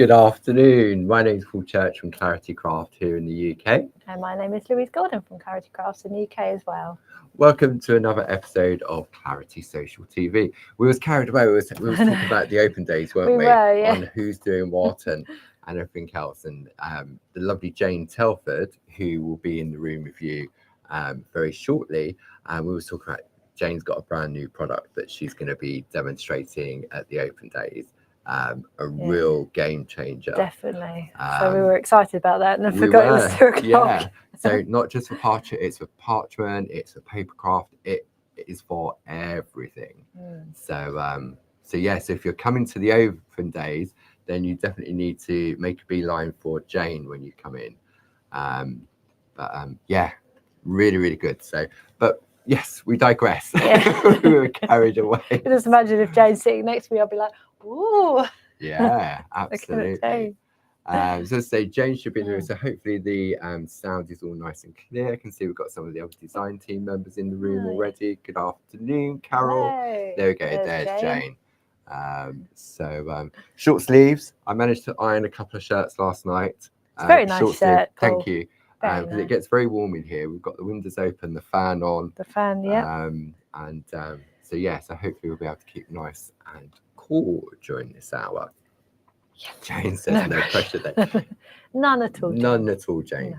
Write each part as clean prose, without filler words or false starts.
Good afternoon. My name is Paul Church from Clarity Craft here in the UK. And my name is Louise Gordon from Clarity Crafts in the UK as well. Welcome to another episode of Clarity Social TV. We was carried away. We was talking about the open days, weren't we? We were, yeah. On who's doing what and everything else. And the lovely Jane Telford, who will be in the room with you very shortly. And we was talking about Jane's got a brand new product that she's going to be demonstrating at the open days. Real game changer. Definitely. So we were excited about that and then forgot it was 2 o'clock. Yeah. So not just for parchment, it's for parchment, it's for paper craft, it is for everything. So so if you're coming to the open days, then you definitely need to make a beeline for Jane when you come in. Really, really good. So, but yes, we digress. Yeah. We were carried away. Just imagine if Jane's sitting next to me, I'll be like, ooh. Yeah, absolutely. So say Jane should be there. So hopefully the sound is all nice and clear. I can see we've got some of the other design team members in the room already. Good afternoon, Carol. Hello. There we go. There's Jane. Short sleeves. I managed to iron a couple of shirts last night. It's very nice shirt. Thank you. Nice. It gets very warm in here. We've got the windows open, the fan on. The fan, yeah. So hopefully we'll be able to keep nice and cool during this hour. Yes. Jane says no pressure there. None at all. None at all, Jane. No.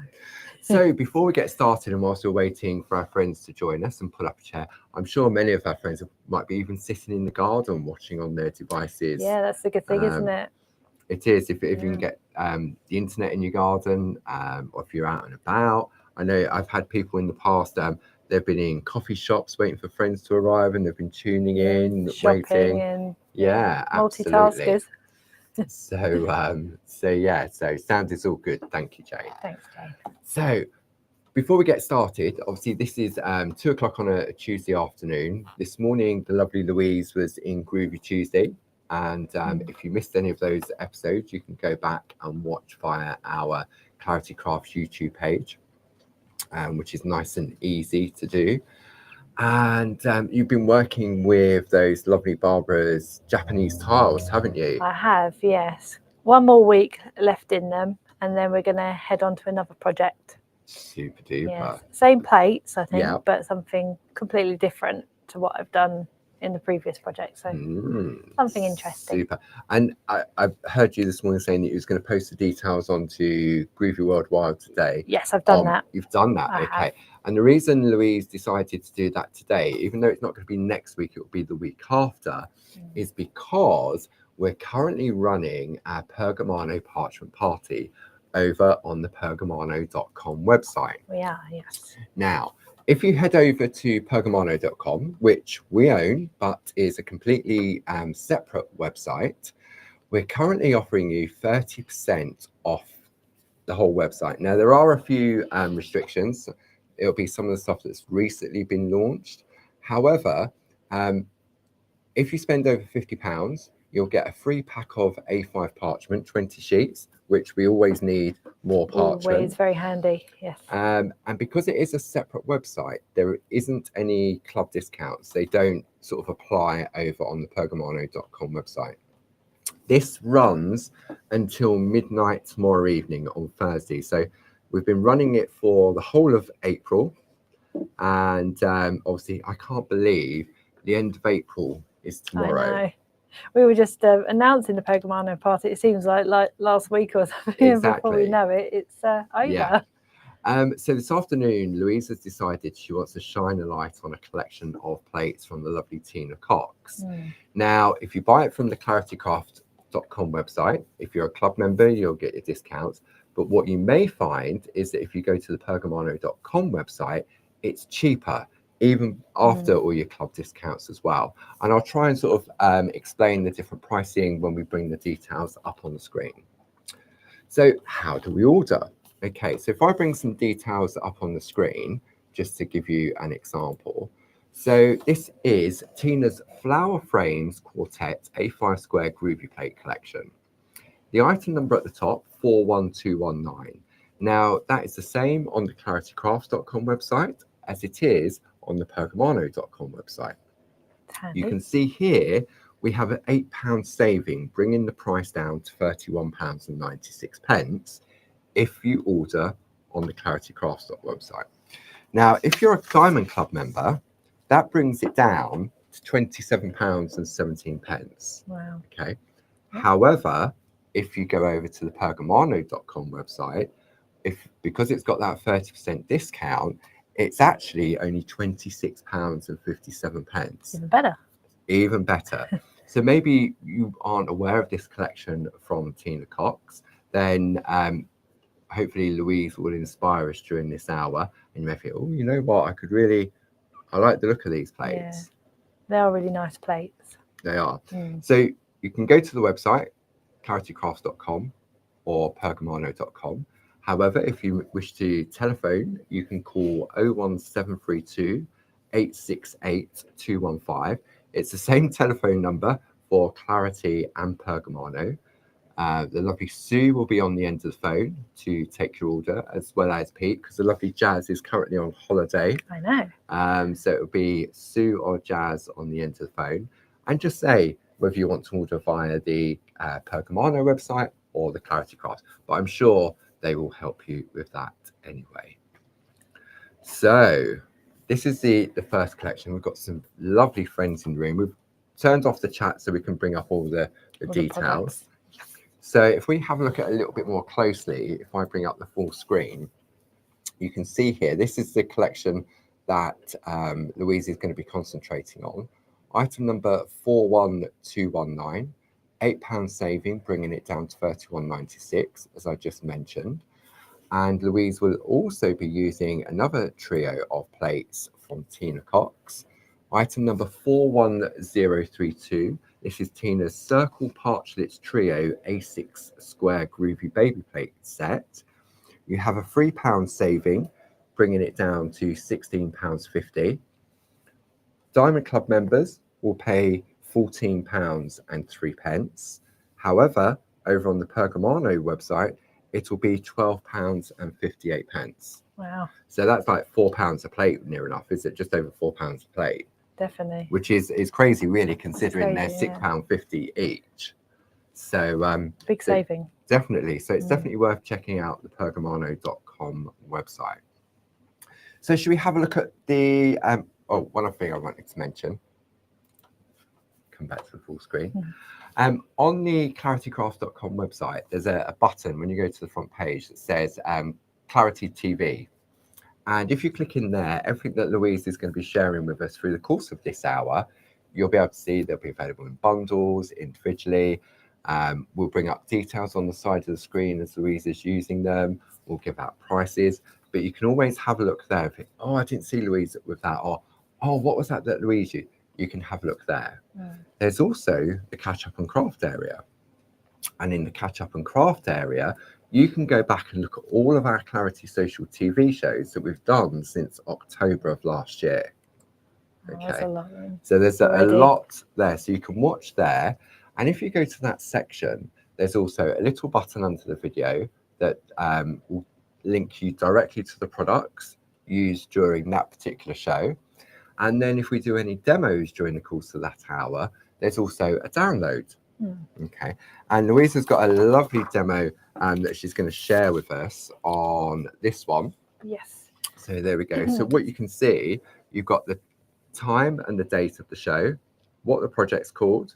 So before we get started and whilst we're waiting for our friends to join us and pull up a chair, I'm sure many of our friends might be even sitting in the garden watching on their devices. Yeah, that's the good thing, isn't it? It is. If you can get the internet in your garden, or if you're out and about. I know I've had people in the past, they've been in coffee shops waiting for friends to arrive and they've been tuning in, shopping waiting. And Multitaskers. Multitaskers. So sound is all good. Thank you, Jane. Thanks, Jane. So before we get started, obviously this is 2 o'clock on a Tuesday afternoon. This morning, the lovely Louise was in Groovi Tuesday. And if you missed any of those episodes, you can go back and watch via our Clarity Crafts YouTube page, which is nice and easy to do. And you've been working with those lovely Barbara's Japanese tiles, haven't you? I have, yes. One more week left in them, and then we're going to head on to another project. Super duper. Yes. Same plates, I think, Yeah. but something completely different to what I've done in the previous project. So something interesting. Super. And I've heard you this morning saying that you was going to post the details onto Groovi Worldwide today. Yes, I've done that. You've done that, I okay. have. And the reason Louise decided to do that today, even though it's not going to be next week, it will be the week after, is because we're currently running our Pergamano parchment party over on the pergamano.com website. We are, yes. Now, if you head over to pergamano.com, which we own, but is a completely separate website, we're currently offering you 30% off the whole website. Now, there are a few restrictions. It'll be some of the stuff that's recently been launched. However, if you spend over £50, you'll get a free pack of A5 parchment, 20 sheets, which we always need more parchment. Always very handy, yes. And because it is a separate website, there isn't any club discounts. They don't sort of apply over on the pergamano.com website. This runs until midnight tomorrow evening on Thursday. So we've been running it for the whole of April. And obviously, I can't believe the end of April is tomorrow. I know. We were just announcing the Pergamano party. It seems like last week or something. Exactly. Before we know it, it's over. Yeah. So this afternoon, Louise has decided she wants to shine a light on a collection of plates from the lovely Tina Cox. Now, if you buy it from the claritycraft.com website, if you're a club member, you'll get your discounts. But what you may find is that if you go to the pergamano.com website, it's cheaper, even after all your club discounts as well. And I'll try and sort of explain the different pricing when we bring the details up on the screen. So how do we order? Okay, so if I bring some details up on the screen, just to give you an example. So this is Tina's Flower Frames Quartet A5 Square Groovi Plate Collection. The item number at the top, 41219. Now, that is the same on the claritycrafts.com website as it is on the pergamano.com website. You can see here we have an £8 saving, bringing the price down to £31.96 if you order on the Clarity Crafts website. Now, if you're a Diamond Club member, that brings it down to £27.17. Wow. Okay. However, if you go over to the Pergamano.com website, because it's got that 30% discount, it's actually only £26.57. Even better. Even better. So maybe you aren't aware of this collection from Tina Cox, then hopefully Louise will inspire us during this hour, and you may think, oh, you know what, I like the look of these plates. Yeah. They are really nice plates. They are. So you can go to the website, claritycrafts.com or pergamano.com. However, if you wish to telephone, you can call 01732 868 215. It's the same telephone number for Clarity and Pergamano. The lovely Sue will be on the end of the phone to take your order, as well as Pete, because the lovely Jazz is currently on holiday. I know. So it will be Sue or Jazz on the end of the phone. And just say whether you want to order via the Pergamano website or the Clarity Crafts. But I'm sure they will help you with that anyway. So this is the first collection. We've got some lovely friends in the room. We've turned off the chat so we can bring up all the details. So if we have a look at it a little bit more closely, if I bring up the full screen, you can see here, this is the collection that Louise is going to be concentrating on. Item number 41219, £8 saving, bringing it down to £31.96, as I just mentioned. And Louise will also be using another trio of plates from Tina Cox. Item number 41032. This is Tina's Circle Parchlets Trio A6 Square Groovi Baby Plate set. You have a £3 saving, bringing it down to £16.50. Diamond Club members will pay £14.03. However, over on the Pergamano website, it will be £12.58. Wow. So that's like £4 a plate, near enough. Is it just over £4 a plate? Definitely. Which is crazy, really, considering crazy, they're £6.50 each. So big saving. Definitely. So it's definitely worth checking out the Pergamano.com website. So should we have a look at the one other thing I wanted to mention. Come back to the full screen. On the claritycrafts.com website, there's a button when you go to the front page that says Clarity TV. And if you click in there, everything that Louise is going to be sharing with us through the course of this hour, you'll be able to see they'll be available in bundles, individually. We'll bring up details on the side of the screen as Louise is using them. We'll give out prices, but you can always have a look there. Think, oh, I didn't see Louise with that, or oh, what was that Louise used? You can have a look there. There's also the catch up and craft area. And in the catch up and craft area, you can go back and look at all of our Clarity Social TV shows that we've done since October of last year. Okay. That's a lot. So there's a lot there. So you can watch there. And if you go to that section, there's also a little button under the video that will link you directly to the products used during that particular show. And then if we do any demos during the course of that hour, there's also a download. Okay. And Louise has got a lovely demo that she's going to share with us on this one. Yes. So there we go. So what you can see, you've got the time and the date of the show, what the project's called,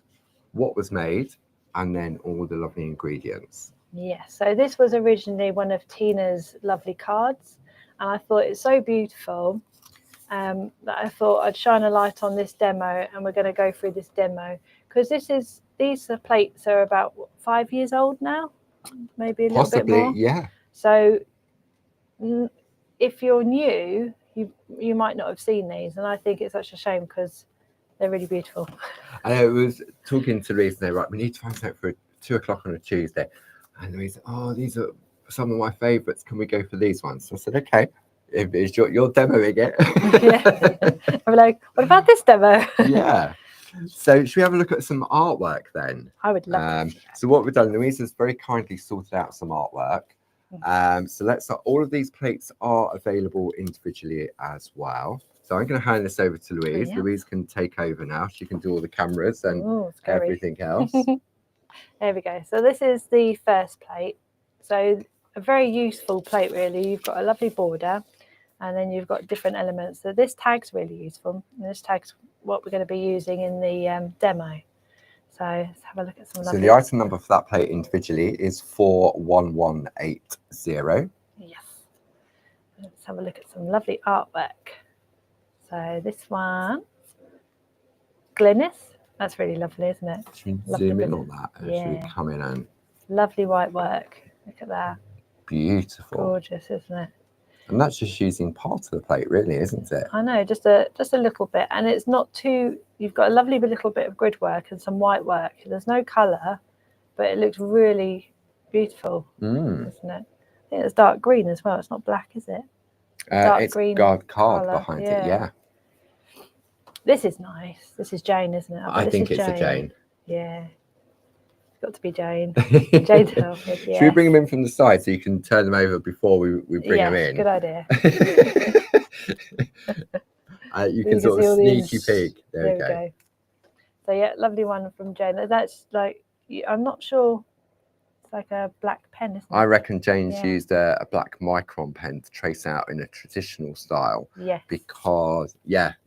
what was made, and then all the lovely ingredients. Yes. So this was originally one of Tina's lovely cards, and I thought it's so beautiful that I thought I'd shine a light on this demo, and we're going to go through this demo because these plates are about 5 years old now, maybe a little bit more. Yeah. So if you're new, you might not have seen these, and I think it's such a shame because they're really beautiful. I was talking to Louise, and they're right, we need to find something for 2 o'clock on a Tuesday. And Louise said, oh, these are some of my favourites. Can we go for these ones? So I said, okay. If it's you're demoing it. Yeah. I'm like, what about this demo? Yeah. So should we have a look at some artwork then? I would love to. So what we've done, Louise has very kindly sorted out some artwork. So let's start. All of these plates are available individually as well. So I'm going to hand this over to Louise. Brilliant. Louise can take over now. She can do all the cameras and Ooh, scary. everything else. There we go. So this is the first plate. So a very useful plate, really. You've got a lovely border, and then you've got different elements. So this tag's really useful. And this tag's what we're going to be using in the demo. So let's have a look at some. So the item number for that plate individually is 41180. Yes. Let's have a look at some lovely artwork. So this one, Glynis. That's really lovely, isn't it? Zoom in on that. Actually, come in and lovely white work. Look at that. Beautiful. Gorgeous, isn't it? And that's just using part of the plate, really, isn't it? I know, just a little bit, and it's not too. You've got a lovely little bit of grid work and some white work. There's no colour, but it looks really beautiful, isn't it? I think it's dark green as well. It's not black, is it? Dark green card behind it. Yeah. This is nice. This is Jane, isn't it? I think it's a Jane. Yeah. It's got to be Jane. Jane Telford, yeah. Should we bring them in from the side so you can turn them over before we bring them in? Good idea. You can sort of sneaky peek. There we go. So yeah, lovely one from Jane. That's like, I'm not sure. It's like a black pen, isn't it? I reckon Jane's used a black micron pen to trace out in a traditional style. Yes. Because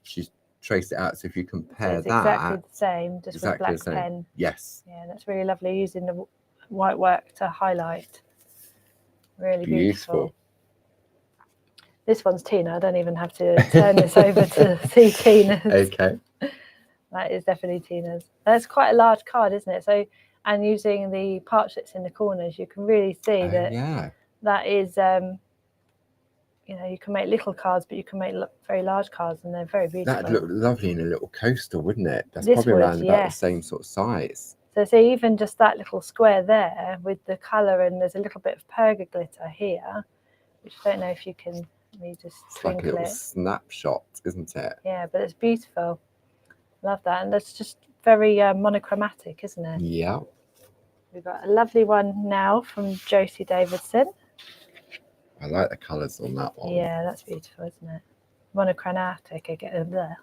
she's traced it out. So if you compare that, exactly the same, just with black pen. Yes. Yeah, that's really lovely, using the white work to highlight. Really beautiful. This one's Tina. I don't even have to turn this over to see Tina's. Okay. That is definitely Tina's. That's quite a large card, isn't it? So, and using the parchlets in the corners, you can really see that that is, you can make little cards, but you can make very large cards, and they're very beautiful. That'd look lovely in a little coaster, wouldn't it? That's probably around about the same sort of size. So see, even just that little square there with the colour, and there's a little bit of perga glitter here, which I don't know if you can. Let me just twinkle like a little snapshot, isn't it? Yeah, but it's beautiful. Love that, and that's just very monochromatic, isn't it? Yeah. We've got a lovely one now from Josie Davidson. I like the colours on that one. Yeah, that's beautiful, isn't it? Monochromatic again.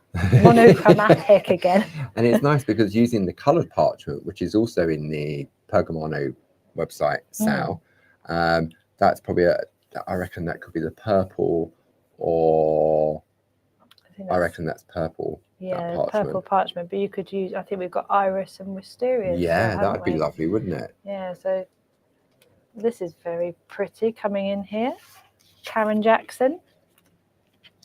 Monochromatic again. And it's nice because using the coloured parchment, which is also in the Pergamano website sale, that's probably I reckon that could be the purple, or I reckon that's purple. Yeah, purple parchment. But you could use, I think we've got iris and wisteria. Yeah, that would be lovely, wouldn't it? Yeah, so this is very pretty coming in here. Karen Jackson.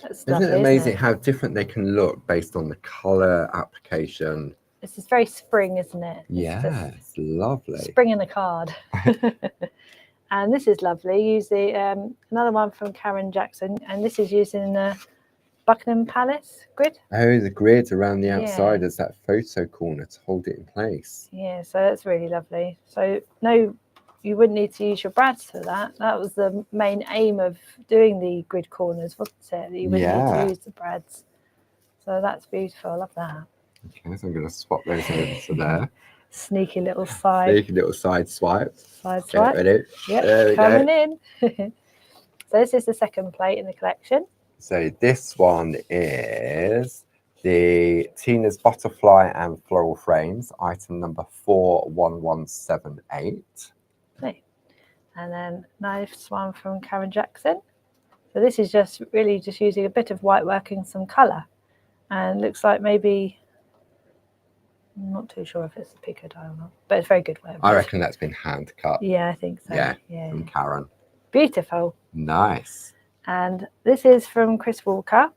That's lovely, isn't it amazing how different they can look based on the colour application? This is very spring, isn't it? Yeah, it's lovely. Spring in the card. And this is lovely. Using another one from Karen Jackson, and this is using the Buckingham Palace grid. Oh, the grid around the outside as that photo corner to hold it in place. Yeah, so that's really lovely. So no, you wouldn't need to use your brads for that. That was the main aim of doing the grid corners, wasn't it? That you wouldn't need to use the brads. So that's beautiful. I love that. Okay, so I'm going to swap those over to there. Sneaky little side. Sneaky little side swipe. Side swipe. Ready? Yep, coming in. So this is the second plate in the collection. So this one is the Tina's Butterfly and Floral Frames, item number 41178. Okay. And then nice one from Karen Jackson. So this is just really just using a bit of white work and some colour. And looks like maybe, I'm not too sure if it's a pico die or not, but it's very good work. I reckon that's been hand cut. Yeah, I think so. Yeah, from Karen. Beautiful. Nice. And this is from Chris Walker.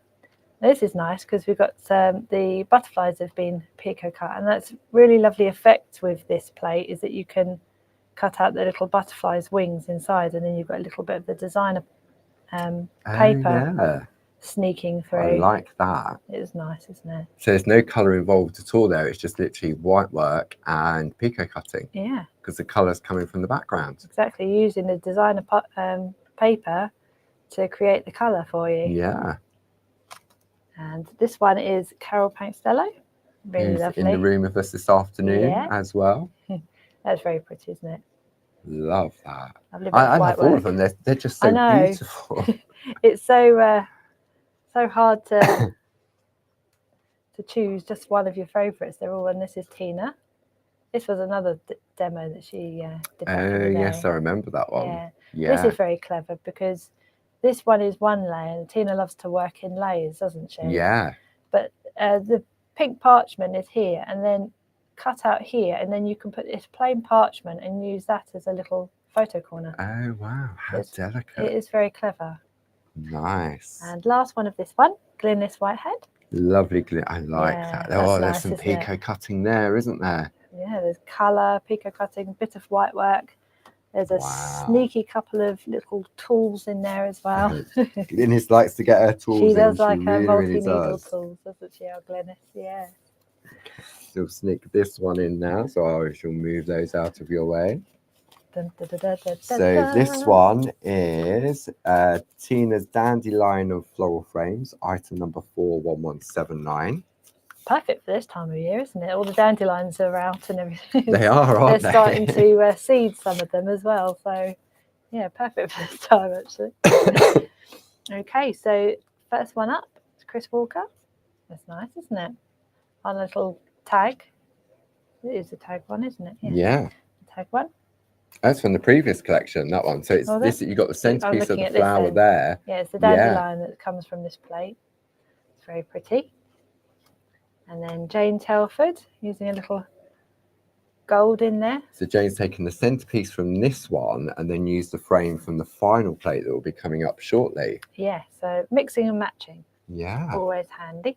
This is nice because we've got the butterflies have been pico cut, and that's really lovely effect with this plate is that you can cut out the little butterflies' wings inside, and then you've got a little bit of the designer paper sneaking through. I like that. It is nice, isn't it? So there's no colour involved at all there. It's just literally white work and pico cutting. Yeah. Because the colour's coming from the background. Exactly. Using the designer paper to create the colour for you. Yeah. And this one is Carol Pankstello. Really lovely. In the room with us this afternoon as well. That's very pretty, isn't it? Love that. I love all of them. They're just so beautiful. It's so hard to to choose just one of your favourites. They're all, and this is Tina. This was another demo that she did back in the day. Yes, I remember that one. Yeah. Yeah. This is very clever because this one is one layer, and Tina loves to work in layers, doesn't she? Yeah. But the pink parchment is here, and then cut out here, and then you can put this plain parchment and use that as a little photo corner. Oh, wow. How delicate. It is very clever. Nice. And last one of this one, Glynis Whitehead. Lovely. I like that. Oh, there's some pico cutting there, isn't there? Yeah, there's colour, pico cutting, a bit of white work. There's a sneaky couple of little tools in there as well. Glynis likes to get her tools in. She does like her really, multi-needle tools, doesn't she, our Glynis? Yeah. She'll sneak this one in now, so I shall move those out of your way. Dun, dun, dun, dun, dun, So dun. this one is Tina's Dandelion of Floral Frames, item number 41179. Perfect for this time of year, isn't it? All the dandelions are out and everything. They are, aren't They're starting to seed some of them as well. So, yeah, perfect for this time, actually. Okay, so first one up is Chris Walker. That's nice, isn't it? On a little tag. It is a tag one, isn't it? Yeah. Tag one. That's from the previous collection, that one. So it's this. You got the centerpiece of the flower there. Yeah, it's the dandelion that comes from this plate. It's very pretty. And then Jane Telford using a little gold in there. So Jane's taken the centerpiece from this one and then used the frame from the final plate that will be coming up shortly. Yeah, so mixing and matching. Yeah. Always handy.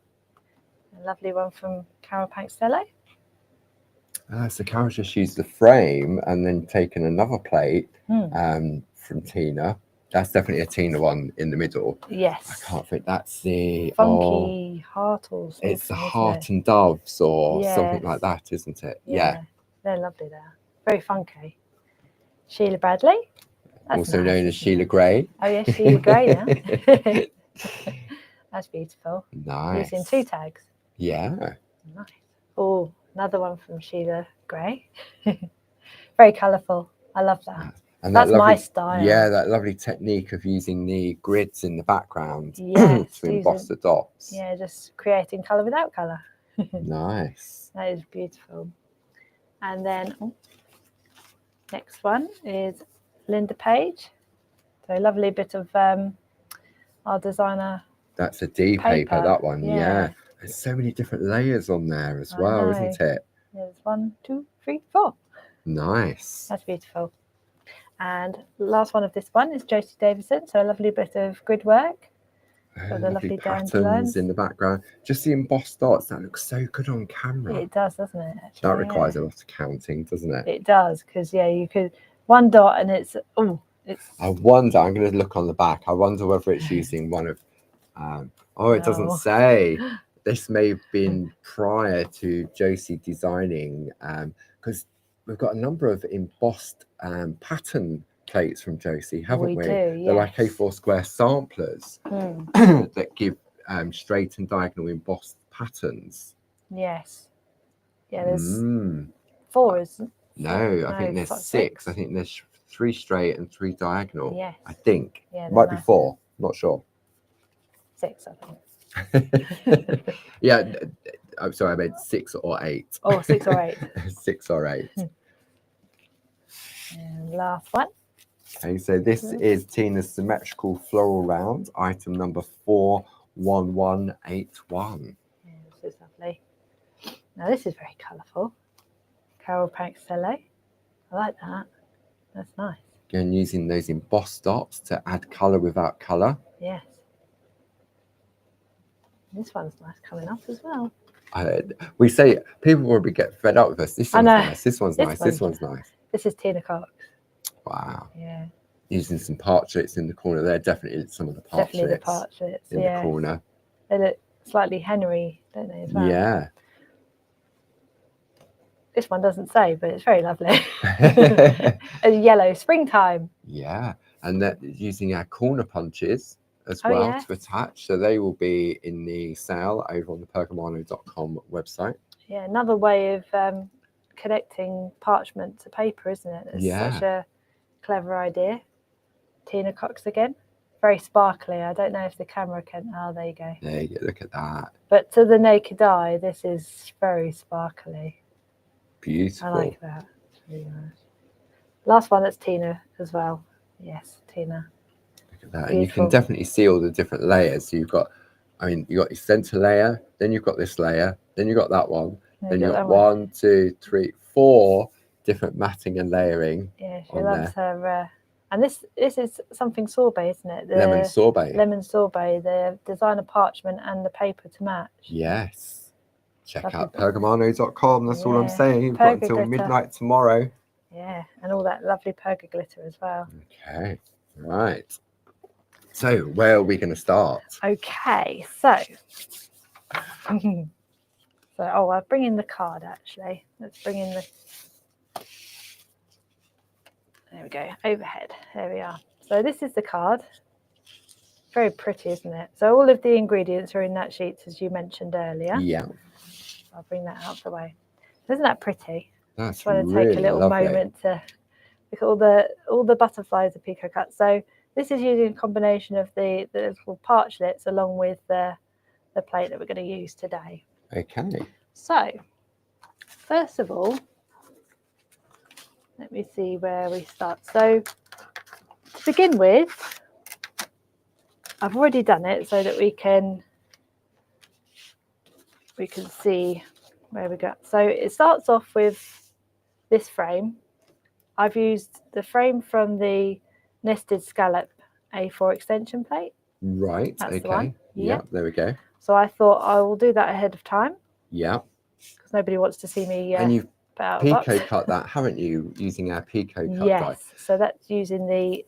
A lovely one from Carol Pankstello. So Carol just used the frame and then taken another plate from Tina. That's definitely a Tina one in the middle. Yes. I can't think. That's the funky heart or something. It's the heart and doves or something like that, isn't it? Yeah. They're lovely there. Very funky. Sheila Bradley. That's also known as Sheila Gray. Oh yeah, Sheila Gray now. That's beautiful. Nice. Using 2 tags. Yeah. Nice. Oh, another one from Sheila Gray. Very colourful. I love that. And that's my style. Yeah, that lovely technique of using the grids in the background to emboss the dots. Yeah, just creating colour without colour. Nice. That is beautiful. And then next one is Linda Page. So a lovely bit of our designer. That's a D paper, that one. Yeah. There's so many different layers on there as well, isn't it? There's 1, 2, 3, 4. Nice. That's beautiful. And last one of this one is Josie Davison. So a lovely bit of grid work. The lovely patterns in the background. Just the embossed dots, that looks so good on camera. It does, doesn't it? Actually, that requires a lot of counting, doesn't it? It does, because you could one dot and it's I wonder, I'm going to look on the back. I wonder whether it's using one of it doesn't say. This may have been prior to Josie designing, because we've got a number of embossed pattern plates from Josie, haven't we? They're like A4 square samplers that give straight and diagonal embossed patterns. Yes. Yeah, there's 4, isn't No, I think there's 6. I think there's 3 straight and 3 diagonal. Yes. I think. Yeah, might be 4. Not sure. 6, I think. Yeah, I'm sorry, I meant 6 or 8. Oh, 6 or 8. 6 or 8. And last one. Okay, so this is Tina's symmetrical floral round, item number 41181. Yeah, this is lovely. Now this is very colourful. Carol Pankstello. I like that. That's nice. Again, using those embossed dots to add colour without colour. Yes. This one's nice coming up as well. We say people probably get fed up with us. This one's nice. This one's nice. This one's nice. This is Tina Cox. Wow. Yeah. Using some portraits in the corner there. Definitely some of the portraits. Definitely the portraits in the corner. They look slightly Henry, don't they, as well? Yeah. This one doesn't say, but it's very lovely. A yellow springtime. Yeah. And that using our corner punches as well to attach. So they will be in the sale over on the pergamano.com website. Yeah, another way of connecting parchment to paper, isn't it? It's such a clever idea. Tina Cox again. very sparkly. I don't know if the camera can. Oh, there you go. There you go. Look at that. But to the naked eye, this is very sparkly. Beautiful. I like that. Really nice. Last one, that's Tina as well. Yes, Tina. Look at that. Beautiful. And you can definitely see all the different layers. So you've got, I mean, you've got your center layer, then you've got this layer, then you've got that one, then you've got 1, 2, 3, 4 different matting and layering. Yeah, she loves her. And this is something sorbet, isn't it? The lemon sorbet. Lemon sorbet, the designer parchment and the paper to match. Yes. Check Lovely. out pergamano.com. That's all I'm saying. You've got until midnight tomorrow. Yeah, and all that lovely perga glitter as well. Okay, right. So where are we going to start? Okay, so I'll bring in the card actually. Let's bring in the. There we go, overhead. There we are. So this is the card. Very pretty, isn't it? So all of the ingredients are in that sheet, as you mentioned earlier. Yeah. I'll bring that out of the way. Isn't that pretty? That's Just want to really take a little lovely. moment to look at all the butterflies are pico cut. So this is using a combination of the little parchlets along with the plate that we're going to use today. Okay. So first of all, let me see where we start. So to begin with, I've already done it so that we can see where we go. So it starts off with this frame. I've used the frame from the nested scallop A4 extension plate. Right. That's the okay. one. Yeah. There we go. So I thought I will do that ahead of time. Yeah. Because nobody wants to see me. And you've put out pico cut that, haven't you? Using our pico cut die. Yes. So that's using the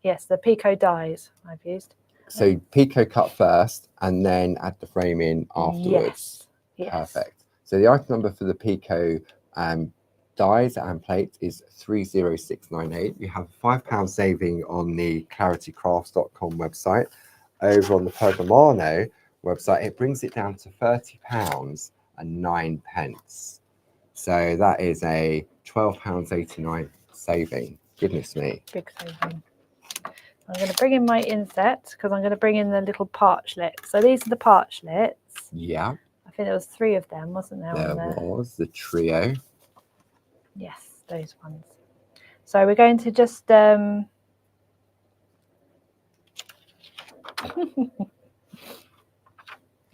the pico dies I've used. So pico cut first, and then add the frame in afterwards. Yes. Perfect. So the item number for the pico dies and plate is 30698. You have a £5 saving on the claritycrafts.com website. Over on the Pergamano website, it brings it down to £30 and 9 pence. So that is a £12.89 saving. Goodness me. Big saving. I'm going to bring in my inset because I'm going to bring in the little parchlets. So these are the parchlets. Yeah. I think there was 3 of them, wasn't there? There was the trio. Yes, those ones. So we're going to just there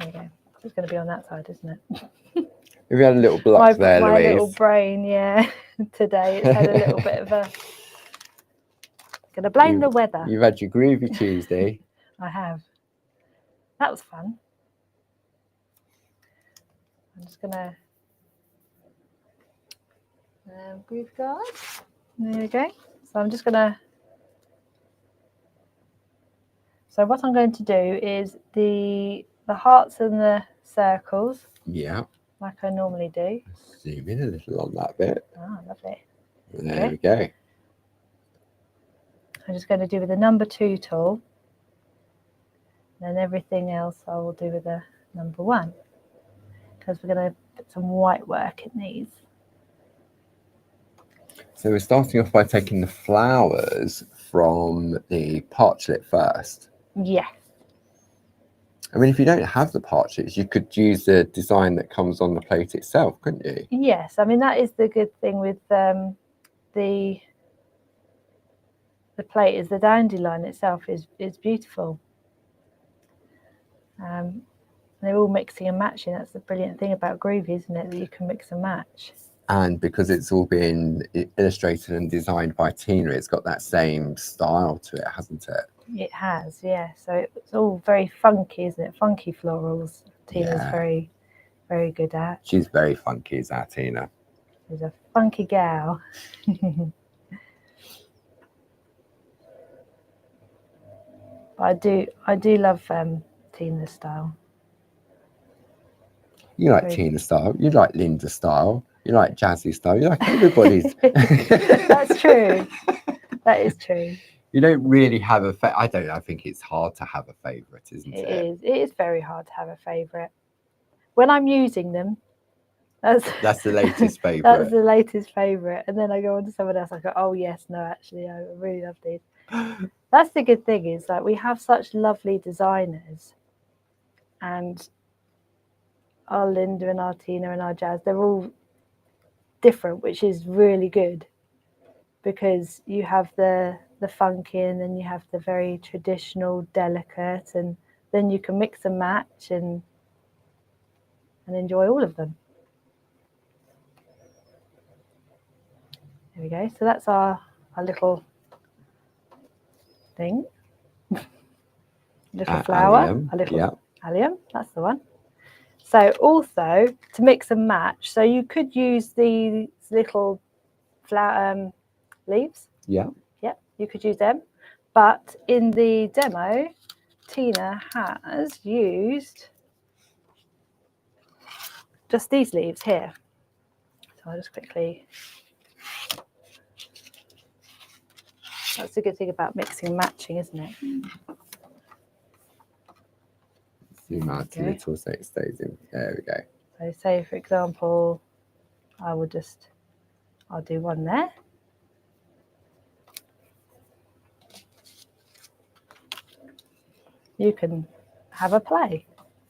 you go. It's going to be on that side, isn't it? We had a little block there, my Louise. little brain, yeah. Today it's had a little bit of a. Gonna blame the weather. You've had your Groovi Tuesday. I have. That was fun. I'm just gonna groove guard. There we go. So I'm just gonna. So what I'm going to do is the hearts and the circles. Yeah. Like I normally do. Zoom in a little on that bit. Ah, lovely. There we go. I'm just going to do with the number 2 tool. Then everything else I will do with the number 1. Because we're going to put some white work in these. So we're starting off by taking the flowers from the parchlet first. Yes. I mean, if you don't have the parchlets, you could use the design that comes on the plate itself, couldn't you? Yes, I mean, that is the good thing with the plate is the dandelion itself is beautiful. They're all mixing and matching. That's the brilliant thing about Groovi, isn't it? That you can mix and match. And because it's all been illustrated and designed by Tina, it's got that same style to it, hasn't it? It has, yeah. So it's all very funky, isn't it? Funky florals. Tina's very, very good at. She's very funky, is that Tina? She's a funky gal. I do love Tina's style. You like Tina style, you like Linda style, you like Jazzy style, you like everybody's. That's true. That is true. You don't really have a I think it's hard to have a favourite, isn't it? It is very hard to have a favourite. When I'm using them, That's the latest That's favourite. the latest favourite. And then I go on to someone else. I go, oh yes, no, actually, I really love these. That's the good thing, is that we have such lovely designers, and our Linda and our Tina and our Jazz, they're all different, which is really good, because you have the funky, and then you have the very traditional, delicate, and then you can mix and match and enjoy all of them. There we go. So that's our little thing, little flower, Allium, a little yeah. allium. That's the one. So also to mix and match, so you could use these little flower leaves. Yeah. Yeah, you could use them. But in the demo, Tina has used just these leaves here. So I'll just quickly. That's the good thing about mixing and matching, isn't it? Zoom out a little so it stays in. There we go. So say, for example, I'll do one there. You can have a play.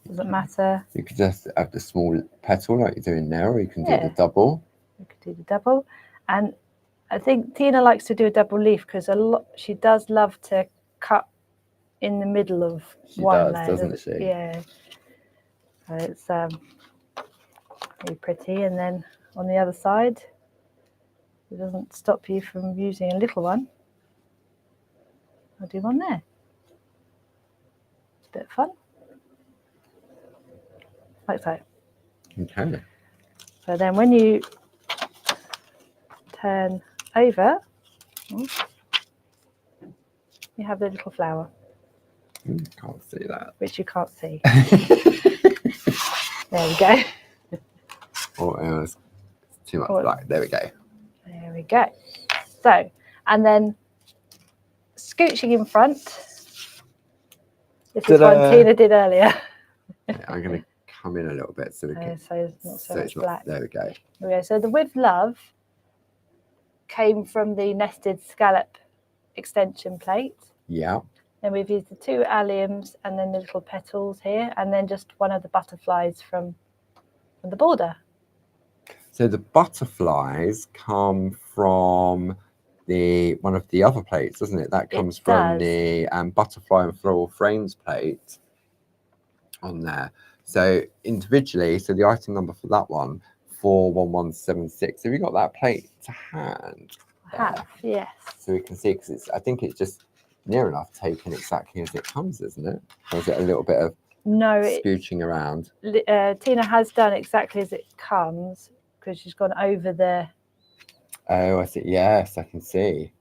Doesn't matter. You could just have the small petal like you're doing now, or you can do Yeah. the double. You could do the double. And I think Tina likes to do a double leaf because she does love to cut in the middle of one layer, doesn't she? Yeah. So it's really pretty. And then on the other side, it doesn't stop you from using a little one. I'll do one there. It's a bit of fun. Like so. Okay. So then when you turn over, you have the little flower. Can't see that. Which you can't see. There we go. Oh, it's too much black. There we go. There we go. So, and then scooching in front. This is one Tina did earlier. Yeah, I'm going to come in a little bit so we can. So it's not so much black. There we go. Okay, so the With Love came from the nested scallop extension plate. Yeah. Then we've used the 2 alliums and then the little petals here, and then just one of the butterflies from the border. So the butterflies come from one of the other plates, doesn't it? That comes from the butterfly and floral frames plate on there. So individually, so the item number for that one, 41176. Have you got that plate to hand? I have, yes. So we can see, because I think it's just near enough taken exactly as it comes, isn't it? Or is it a little bit of scooching around? Tina has done exactly as it comes, because she's gone over the. Oh, I see. Yes, I can see.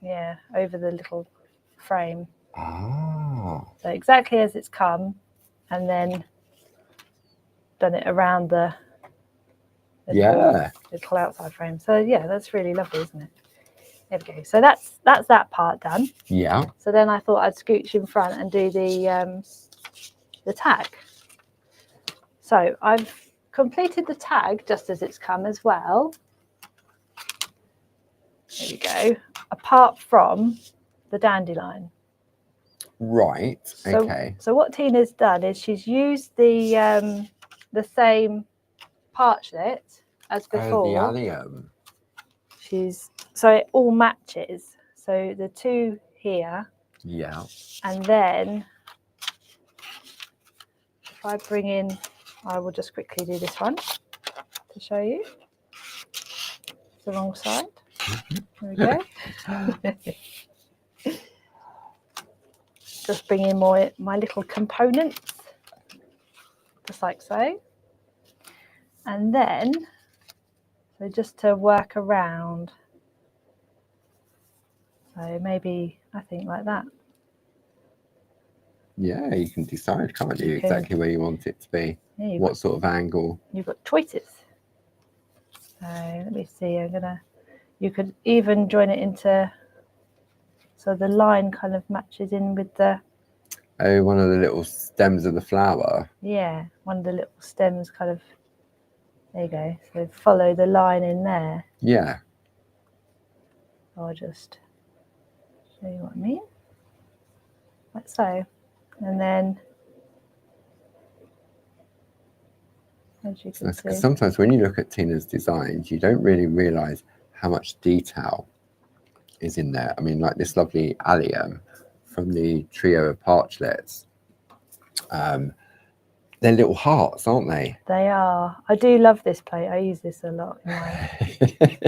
Yeah, over the little frame. Ah. So exactly as it's come, and then done it around the little outside frame. So yeah, that's really lovely, isn't it? There we go. So that's that part done. Yeah. So then I thought I'd scooch in front and do the tag. So I've completed the tag just as it's come as well. There we go. Apart from the dandelion. Right. Okay. So what Tina's done is she's used the same parchlet as before. The allium. So it all matches. So the 2 here. Yeah. And then if I bring in, I will just quickly do this one to show you. It's the wrong side. There we go. Just bring in my little components, just like so. And then, so just to work around. So maybe, I think like that. Yeah, you can decide, can't you, exactly where you want it to be. Yeah, what sort of angle. You've got choices. So let me see, you could even join it into, so the line kind of matches in with the. Oh, one of the little stems of the flower. Yeah, one of the little stems kind of There you go. So follow the line in there. Yeah. I'll just show you what I mean. Like so. And then, as you can see. Sometimes when you look at Tina's designs, you don't really realise how much detail is in there. I mean, like this lovely allium from the trio of parchlets. They're little hearts, aren't they? They are. I do love this plate. I use this a lot in my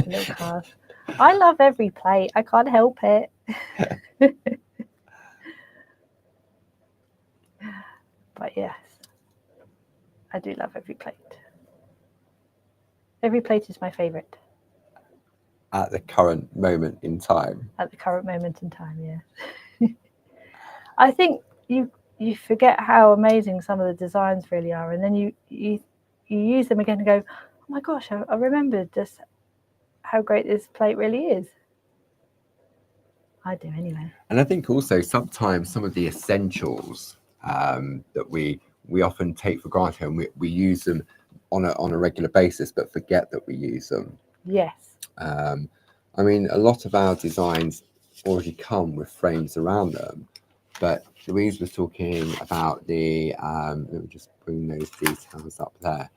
little cars. I love every plate. I can't help it. But yes, I do love every plate. Every plate is my favourite. At the current moment in time. At the current moment in time, yeah. I think you forget how amazing some of the designs really are, and then you use them again and go, oh my gosh, I remembered just how great this plate really is. I do anyway. And I think also sometimes some of the essentials that we often take for granted, and we use them on a regular basis, but forget that we use them. Yes. I mean, a lot of our designs already come with frames around them, but Louise was talking about the, let me just bring those details up there.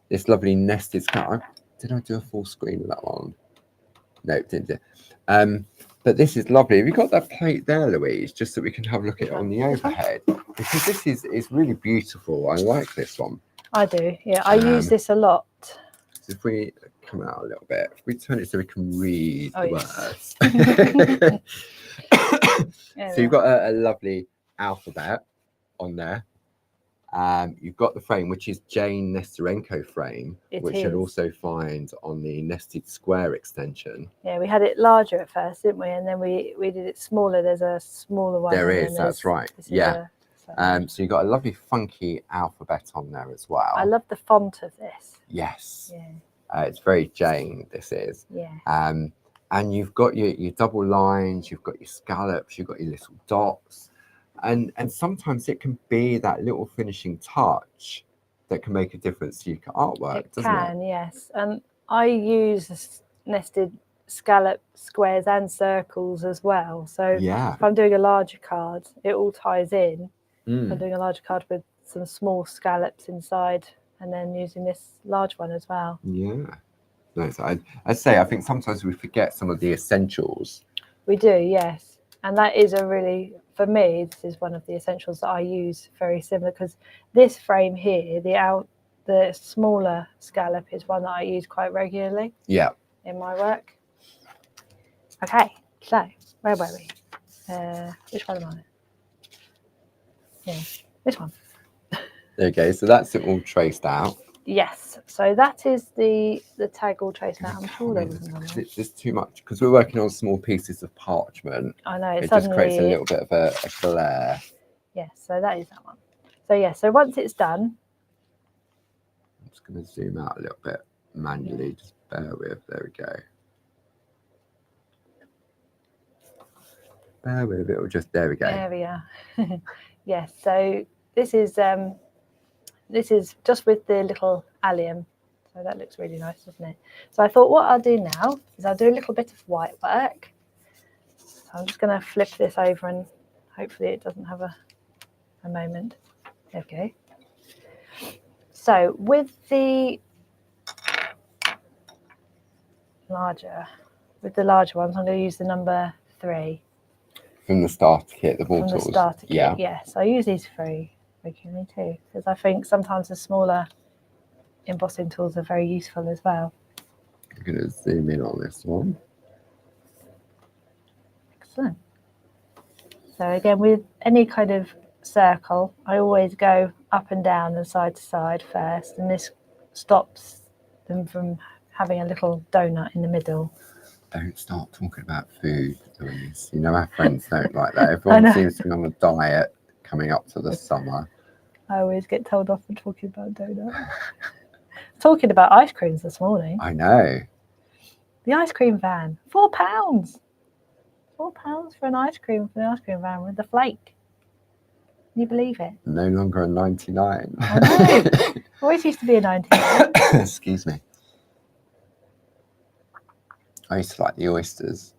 This lovely nested scallop. Did I do a full screen of that one? No, didn't. But this is lovely. Have you got that plate there, Louise, just so we can have a look at it on the overhead? Because this is really beautiful. I like this one. I do, yeah. I use this a lot. So if we come out a little bit, if we turn it so we can read the words. So you've got a lovely alphabet on there. You've got the frame, which is Jane Nesterenko frame, which you'll also find on the nested square extension. Yeah, we had it larger at first, didn't we? And then we did it smaller. There's a smaller one. There is, that's right. Yeah. So you've got a lovely funky alphabet on there as well. I love the font of this. Yes. Yeah. It's very Jane, this is. Yeah. And you've got your double lines, you've got your scallops, you've got your little dots. And sometimes it can be that little finishing touch that can make a difference to your artwork, doesn't it? It can, yes. And I use nested scallop squares and circles as well. So if I'm doing a larger card, it all ties in. I'm doing a larger card with some small scallops inside, and then using this large one as well. Yeah. No, so I'd say I think sometimes we forget some of the essentials. We do, yes. And that is for me, this is one of the essentials that I use very similar, because this frame here, the smaller scallop is one that I use quite regularly. Yeah. In my work. Okay, so where were we? Which one am I? Yeah, this one. There you go. So that's it all traced out. Yes. So that is the tag all traced out. I'm sure there was another. It's too much because we're working on small pieces of parchment. I know. It just creates a little bit of a glare. Yeah. So that is that one. So yeah. So once it's done, I'm just going to zoom out a little bit manually. Just bear with. There we go. Bear with it. Or just there we go. There we are. Yes. So this is just with the little allium. So that looks really nice, doesn't it? So I thought what I'll do now is I'll do a little bit of white work. So I'm just going to flip this over and hopefully it doesn't have a moment. There we go. So with the larger ones, I'm going to use the number 3. From the starter kit, the ball tools. From the starter kit, yeah. So I use these 3 regularly too, because I think sometimes the smaller embossing tools are very useful as well. I'm going to zoom in on this one. Excellent. So again, with any kind of circle, I always go up and down and side to side first, and this stops them from having a little donut in the middle. Don't start talking about food, Louise. You know our friends don't like that. Everyone seems to be on a diet coming up to the summer. I always get told off for talking about donuts. Talking about ice creams this morning. I know. The ice cream van, £4. £4 for an ice cream from the ice cream van with the flake. Can you believe it? No longer a 99. I know. Always used to be a 99. Excuse me. I used to like the oysters.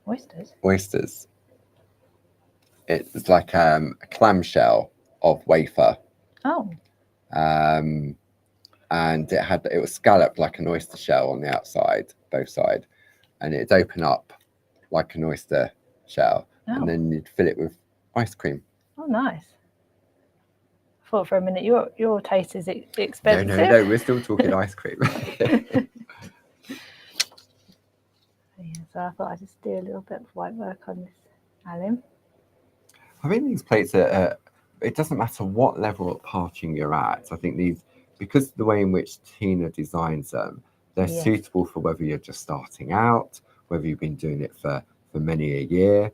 Oysters? Oysters. It's like a clamshell of wafer. Oh. And it was scalloped like an oyster shell on the outside, both sides, and it'd open up like an oyster shell, and then you'd fill it with ice cream. Oh, nice. I thought for a minute your taste is expensive. No, we're still talking ice cream. So I thought I'd just do a little bit of white work on this, Alan. I think these plates are, it doesn't matter what level of parching you're at. I think these, because of the way in which Tina designs them, they're suitable for whether you're just starting out, whether you've been doing it for many a year.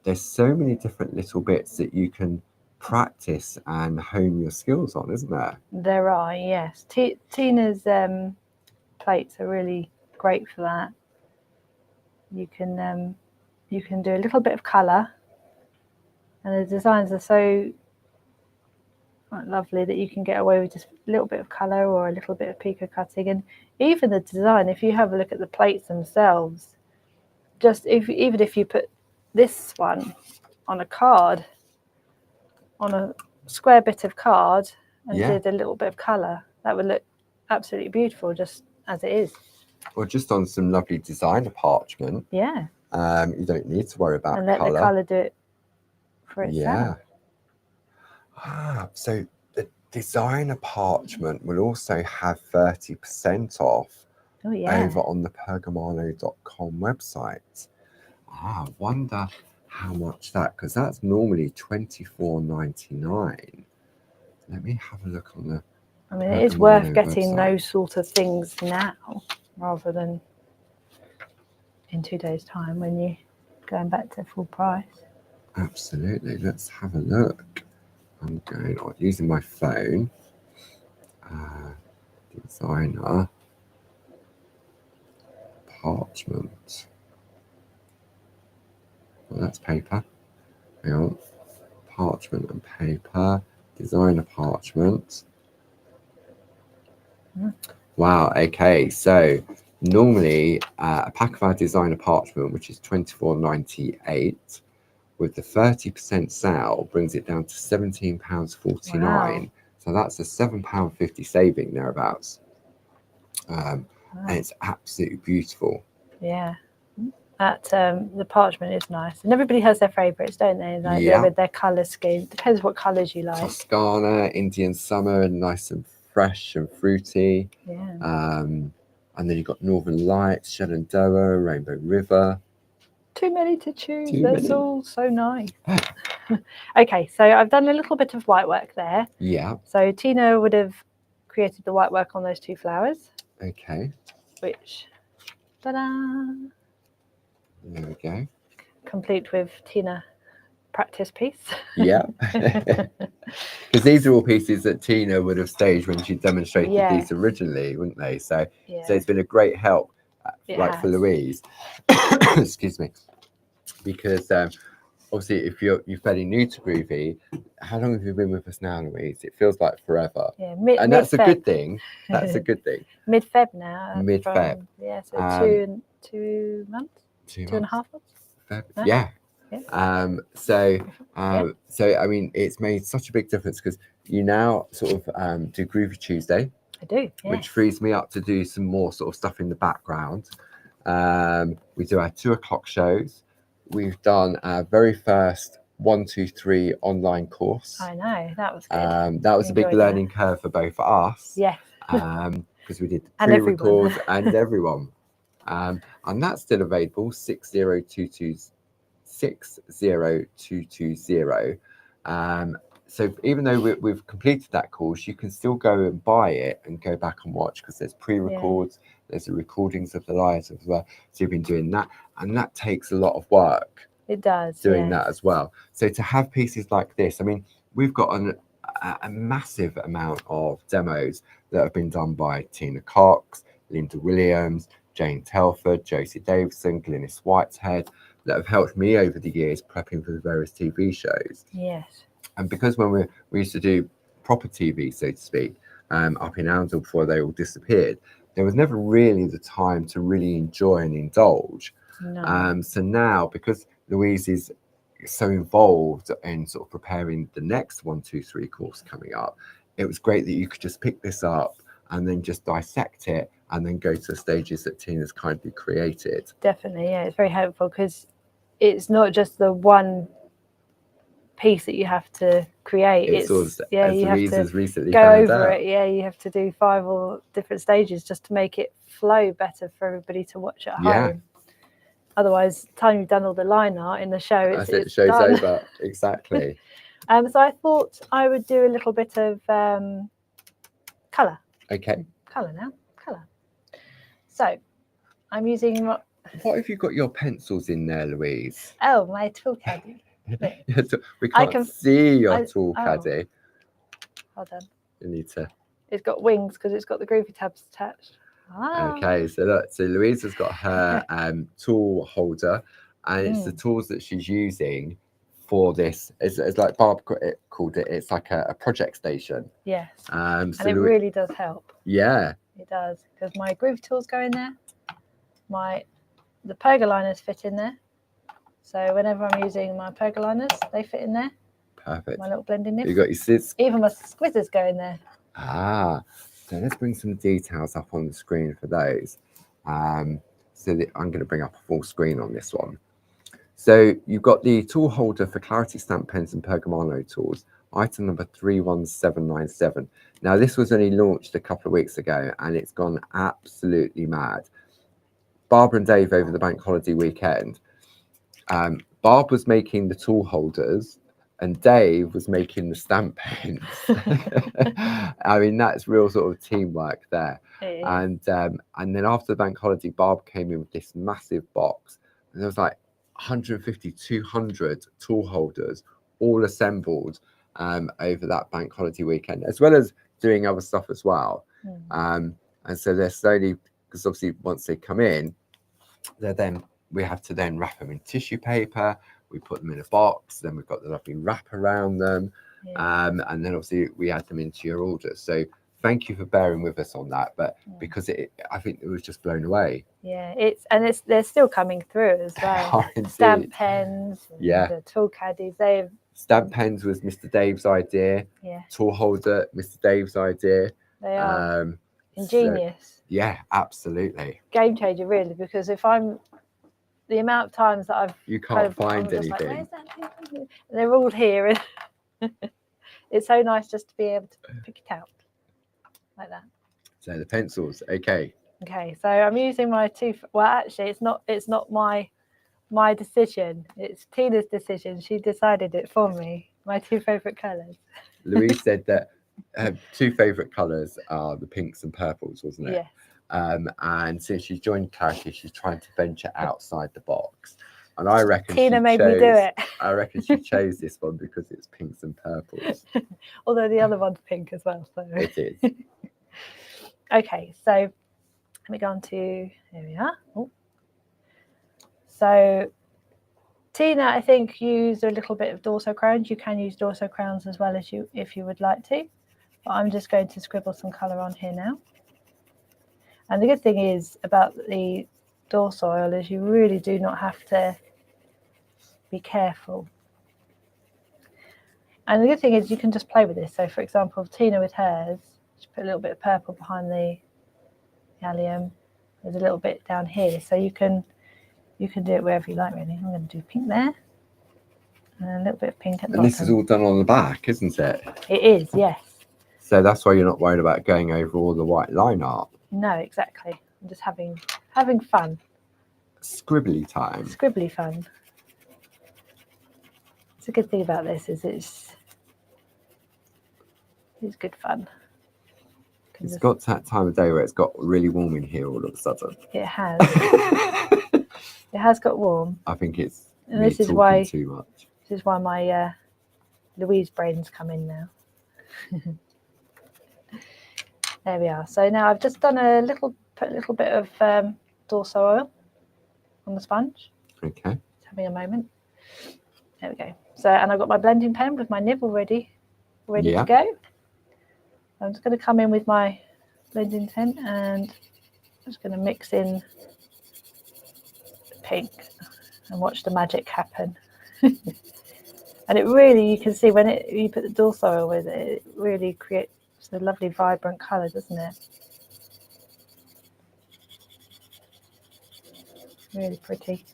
There's so many different little bits that you can practice and hone your skills on, isn't there? There are, yes. Tina's plates are really great for that. You can do a little bit of colour, and the designs are so lovely that you can get away with just a little bit of colour or a little bit of pico cutting. And even the design, if you have a look at the plates themselves, just even if you put this one on a card, on a square bit of card, and did a little bit of colour, that would look absolutely beautiful just as it is. Or just on some lovely designer parchment. Yeah. You don't need to worry about and let colour. the colour do it for itself. Yeah. So the designer parchment will also have 30% off over on the pergamano.com website. I wonder how much that, because that's normally $24.99. Let me have a look on the. I mean, it is worth getting those sort of things now rather than in 2 days' time when you're going back to full price. Absolutely. Let's have a look. I'm going on using my phone. Designer parchment. Well, that's paper. Hang on. Parchment and paper. Designer parchment. Wow. Okay. So normally a pack of our designer parchment, which is $24.98, with the 30% sale, brings it down to £17.49. Wow. So that's a £7.50 saving thereabouts. And it's absolutely beautiful. Yeah. That the parchment is nice, and everybody has their favourites, don't they? Like with their colour scheme. Depends what colours you like. Toscana, Indian summer, nice and fresh and fruity. Yeah. And then you've got Northern Lights, Shenandoah, Rainbow River. Too many to choose. That's all so nice. Okay, so I've done a little bit of white work there. Yeah. So Tina would have created the white work on those two flowers. Okay. Which, ta-da! There we go. Complete with Tina practice piece. Yeah. Because these are all pieces that Tina would have staged when she demonstrated these originally, wouldn't they? So it's been a great help, for Louise. Excuse me. Because obviously, if you're fairly new to Groovi, how long have you been with us now, Louise? It feels like forever. Yeah, and that's a good thing. That's a good thing. Mid-Feb now. Mid-Feb. Yeah, so 2 months. 2.5 months. Feb. No? Yeah. So I mean, it's made such a big difference because you now sort of do Groovi Tuesday. I do, which frees me up to do some more sort of stuff in the background. We do our 2:00 shows. We've done our very first 1, 2, 3 online course. I know, that was good. That was a big learning curve for both of us. Yes. Because we did the pre-records and everyone. And that's still available, 60220. So even though we've completed that course, you can still go and buy it and go back and watch, because there's pre-records, there's the recordings of the lives as well. So you've been doing that, and that takes a lot of work. It does. Doing that as well. So to have pieces like this, I mean, we've got a massive amount of demos that have been done by Tina Cox, Linda Williams, Jane Telford, Josie Davison, Glynis Whitehead, that have helped me over the years prepping for the various TV shows. Yes. And because when we used to do proper TV, so to speak, up in Oundle before they all disappeared, there was never really the time to really enjoy and indulge. No. So now, because Louise is so involved in sort of preparing the next 1, 2, 3 course coming up, it was great that you could just pick this up and then just dissect it and then go to the stages that Tina's kindly created. Definitely, yeah, it's very helpful because it's not just the one piece that you have to create. It's sort of, yeah, as you have Louise to has recently go found over out. it. Yeah, you have to do 5 or different stages just to make it flow better for everybody to watch at home. Otherwise, the time you've done all the line art in the show, It shows done. over. Exactly. So I thought I would do a little bit of colour. Okay. Colour now. Colour. So I'm using... What have you got your pencils in there, Louise? Oh, my tool caddy. We can't see your tool caddy. Hold on. You need to... It's got wings because it's got the Groovi tabs attached. Okay, so look, so Louise has got her tool holder, and it's the tools that she's using for this. It's like Barb called it. It's like a project station. Yes. So and it really does help. Yeah. It does, because my Groovi tools go in there. The perga liners fit in there. So whenever I'm using my perga liners, they fit in there. Perfect. My little blending nib. You got your scissors. Even my squizzers go in there. So let's bring some details up on the screen for those. I'm going to bring up a full screen on this one. So you've got the tool holder for Clarity stamp pens and Pergamano tools, item number 31797. Now this was only launched a couple of weeks ago and it's gone absolutely mad. Barbara and Dave over the bank holiday weekend, Barb was making the tool holders and Dave was making the stamp pens. I mean, that's real sort of teamwork there. And then after the bank holiday, Barb came in with this massive box, and there was like 150, 200 tool holders, all assembled over that bank holiday weekend, as well as doing other stuff as well. And so they're slowly, because obviously once they come in, we have to then wrap them in tissue paper. We put them in a box, then we've got the lovely wrap around them, and then obviously we add them into your orders. So thank you for bearing with us on that, but because I think it was just blown away. Yeah, they're still coming through as well. Stamp pens, the tool caddies. Stamp pens was Mr. Dave's idea. Yeah. Tool holder, Mr. Dave's idea. They are ingenious. So, yeah, absolutely. Game changer, really, because the amount of times that you can't find anything. Like, where's that thing? They're all here, and it's so nice just to be able to pick it out like that. So the pencils, okay. Okay, so I'm using my two. Well, actually, it's not my decision. It's Tina's decision. She decided it for me. My 2 favourite colours. Louise said that her 2 favourite colours are the pinks and purples, wasn't it? Yes. And since she's joined Clarity, she's trying to venture outside the box. And I reckon Tina made me do it. I reckon she chose this one because it's pinks and purples. Although the other one's pink as well. So. It is. Okay, so let me go on to, here we are. Oh. So Tina, I think, used a little bit of Dorso crowns. You can use Dorso crowns as well as if you would like to. But I'm just going to scribble some colour on here now. And the good thing is about the Dorso oil is you really do not have to be careful. And the good thing is you can just play with this. So for example, Tina with hers, she put a little bit of purple behind the allium. There's a little bit down here. So you can do it wherever you like, really. I'm going to do pink there. And a little bit of pink at the bottom. And this is all done on the back, isn't it? It is, yes. So that's why you're not worried about going over all the white line art. No, exactly. I'm just having fun. Scribbly time. Scribbly fun. It's a good thing about this is it's good fun. It's got that time of day where it's got really warm in here all of a sudden. It has. It has got warm. I think it's and this is why too much. This is why my Louise brains come in now. There we are. So now I've just done put a little bit of Dorso oil on the sponge. Okay. Just having a moment. There we go. So, and I've got my blending pen with my nib ready to go. I'm just going to come in with my blending pen and just going to mix in the pink and watch the magic happen. And it really, you can see when you put the dorso oil with it, it really creates a lovely vibrant colour, doesn't it? Really pretty.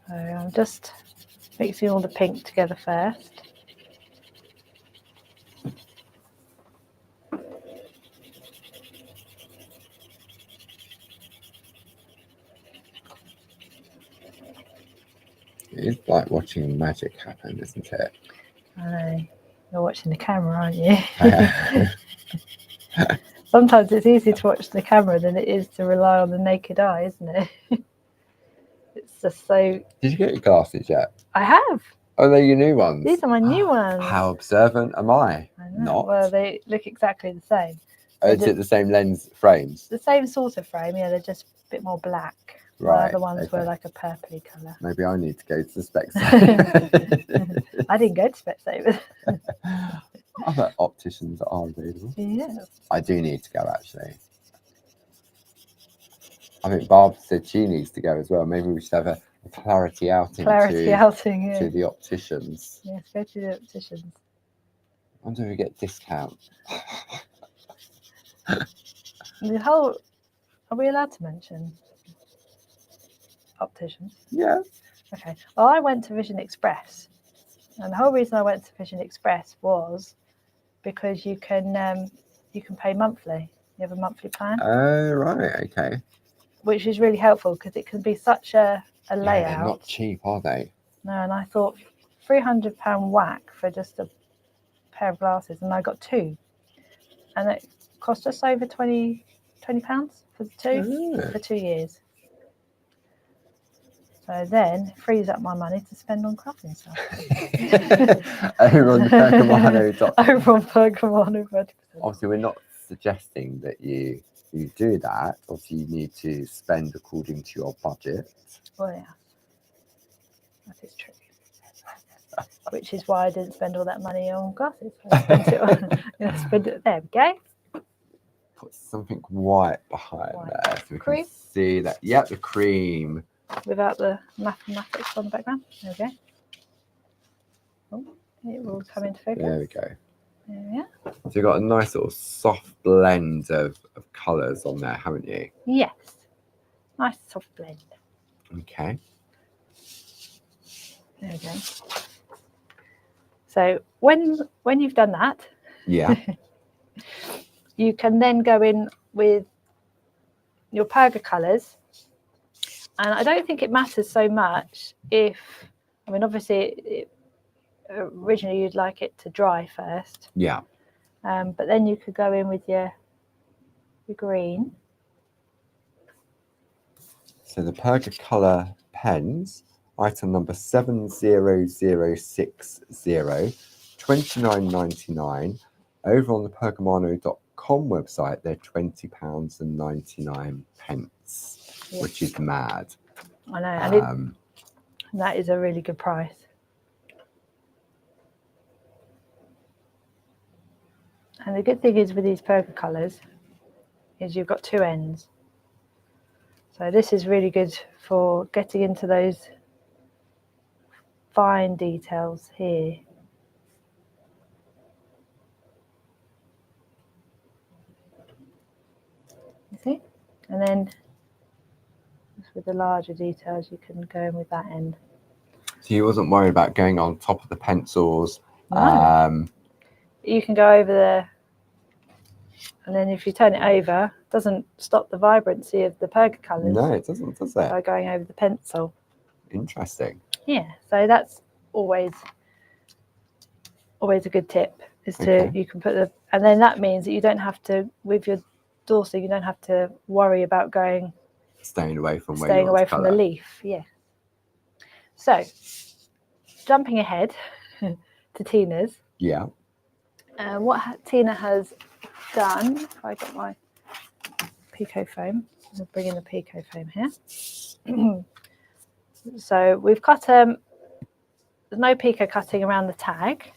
So I'm just mixing all the pink together first. It is like watching magic happen, isn't it? I know. You're watching the camera, aren't you? Sometimes it's easier to watch the camera than it is to rely on the naked eye, isn't it? It's just so... Did you get your glasses yet? I have. Oh, they're your new ones? These are my new ones. How observant am I? I know. Not. Well, they look exactly the same. Is it the same lens frames? The same sort of frame, yeah, they're just a bit more black. Right. The other ones were like a purpley colour. Maybe I need to go to the Specsavers. I didn't go to Specsavers. Other opticians are available. Yeah. I do need to go, actually. I think Barb said she needs to go as well. Maybe we should have a clarity outing to the opticians. Yes, go to the opticians. I wonder if we get discount. Are we allowed to mention opticians? Yeah. Okay. Well, I went to Vision Express, and the whole reason I went to Vision Express was because you can pay monthly. You have a monthly plan. Oh, right. Okay. Which is really helpful because it can be such a layout. Yeah, they're not cheap, are they? No, and I thought £300 whack for just a pair of glasses, and I got two, and it cost just over £20 for the two for 2 years. So then it frees up my money to spend on crafting stuff. Over on Pergamano. Over on Pergamano. Obviously, we're not suggesting that you do that. Obviously, you need to spend according to your budget. Well, yeah, that is true. Which is why I didn't spend all that money on glasses. I spent it. There we go. Put something white behind there so we can see that. Yep, the cream. Without the mathematics on the background. There we go. Oh, it will come into focus. There we go. Yeah. So you've got a nice little soft blend of colours on there, haven't you? Yes. Nice soft blend. Okay. There we go. So when you've done that, yeah, you can then go in with your Perga colours. And I don't think it matters so much if, I mean, obviously, originally you'd like it to dry first. Yeah. But then you could go in with your green. So the Perga colour pens, item number 70060, £29.99. Over on the Pergamano.com website, they're £20.99, which is mad. I know, and that is a really good price. And the good thing is with these Perga colours is you've got two ends. So this is really good for getting into those fine details here. You see? And then with the larger details, you can go in with that end. So you wasn't worried about going on top of the pencils? No. You can go over there, and then if you turn it over, it doesn't stop the vibrancy of the Perga colours. No, it doesn't, does it? By going over the pencil. Interesting. Yeah, so that's always a good tip, is to, you can put the, and then that means that you don't have to, with your dorso, you don't have to worry about staying away from the leaf. Yeah. So jumping ahead to Tina's. Yeah. What Tina has done, if I got my Pico foam, I'll bring in the Pico foam here. So we've cut, there's no Pico cutting around the tag.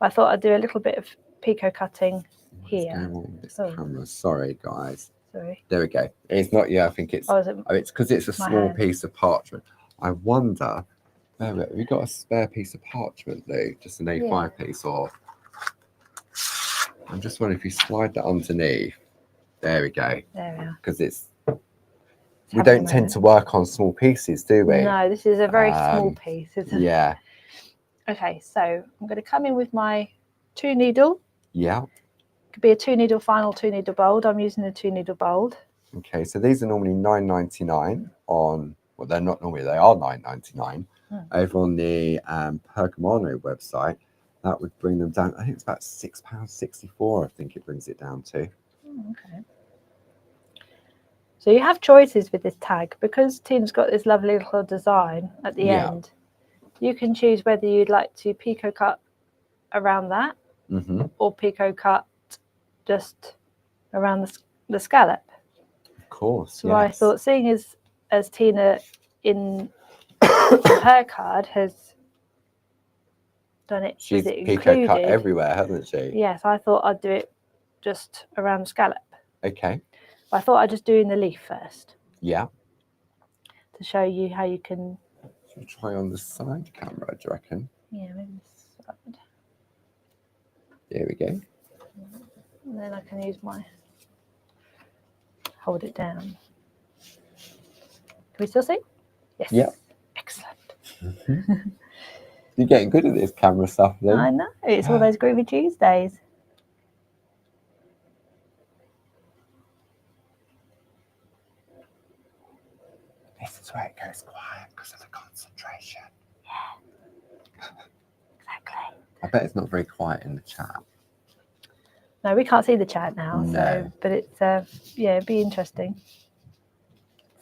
But I thought I'd do a little bit of picot cutting What's here. going on with this Oh. camera? Sorry, guys. Sorry. There we go. It's not. Yeah, I think it's. Oh, is it It's because it's a my small hand? piece of parchment. I wonder. Have we got a spare piece of parchment, Lou? Just an A5 piece, or I'm just wondering if you slide that underneath. There we go. There we are. Because it's. We Having a don't tend moment. to work on small pieces, do we? No, this is a very small Um, piece, isn't it? Yeah. Okay, so I'm going to come in with my 2 needle. Yeah. Could be a 2 needle final, 2 needle bold. I'm using a 2 needle bold. Okay, so these are normally $9.99 on. Well, they're not normally. They are $9.99 over on the Pergamano website. That would bring them down. I think it's about £6.64. I think it brings it down to. Okay. So you have choices with this tag because Tina's got this lovely little design at the end. You can choose whether you'd like to picot cut around that or picot cut just around the scallop. Of course, So I thought, seeing as Tina in her card has done it, she's with it picot cut included everywhere, hasn't she? Yes, I thought I'd do it just around the scallop. Okay. But I thought I'd just do in the leaf first Yeah. to show you how you can. Should we try on the side camera, do you reckon? Yeah, maybe this side. There we go. And then I can use my. Hold it down. Can we still see? Yes. Yep. Excellent. You're getting good at this camera stuff, Lou. I know. It's all those Groovi Tuesdays. This is where it goes quiet because of the concentration. Yeah. Exactly. I bet it's not very quiet in the chat. No, we can't see the chat now. No. So, but it's yeah, it'd be interesting.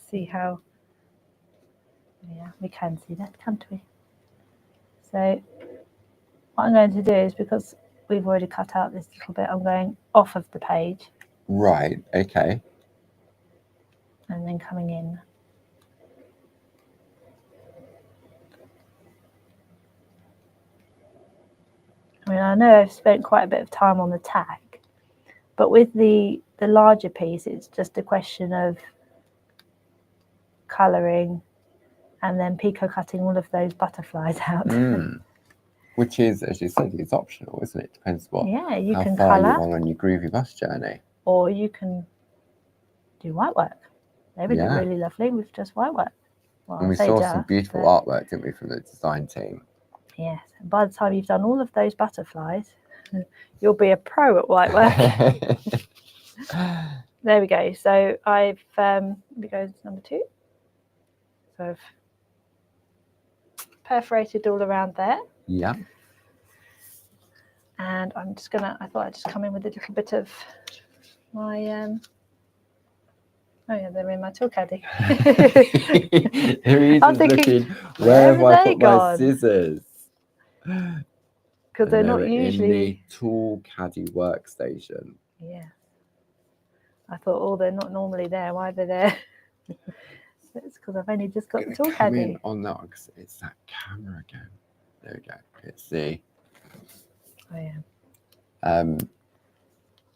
See how. Yeah, we can see that, can't we? So what I'm going to do is, because we've already cut out this little bit, I'm going off of the page. Right, okay. And then coming in. I mean, I know I've spent quite a bit of time on the tag, but with the larger piece, it's just a question of colouring and then picot cutting all of those butterflies out. Which is, as you said, it's optional, isn't it? Depends what you how can far colour, you want on your Groovi bus journey. or you can do white work. They would look really lovely with just white work. Well, And we saw some beautiful artwork, didn't we, from the design team? Yes. And by the time you've done all of those butterflies, you'll be a pro at white work. There we go. So I've we go to number 2. So I've perforated all around there. Yeah. And I'm just gonna. I thought I'd just come in with a little bit of my. Oh yeah, they're in my tool caddy. Louise is looking. Where have I put my scissors? Because they're not usually in the tool caddy workstation. Yeah. I thought, oh, they're not normally there. Why are they there? It's because I've only just got the tool caddy. On that one, because it's that camera again. There we go. It's the. Oh yeah.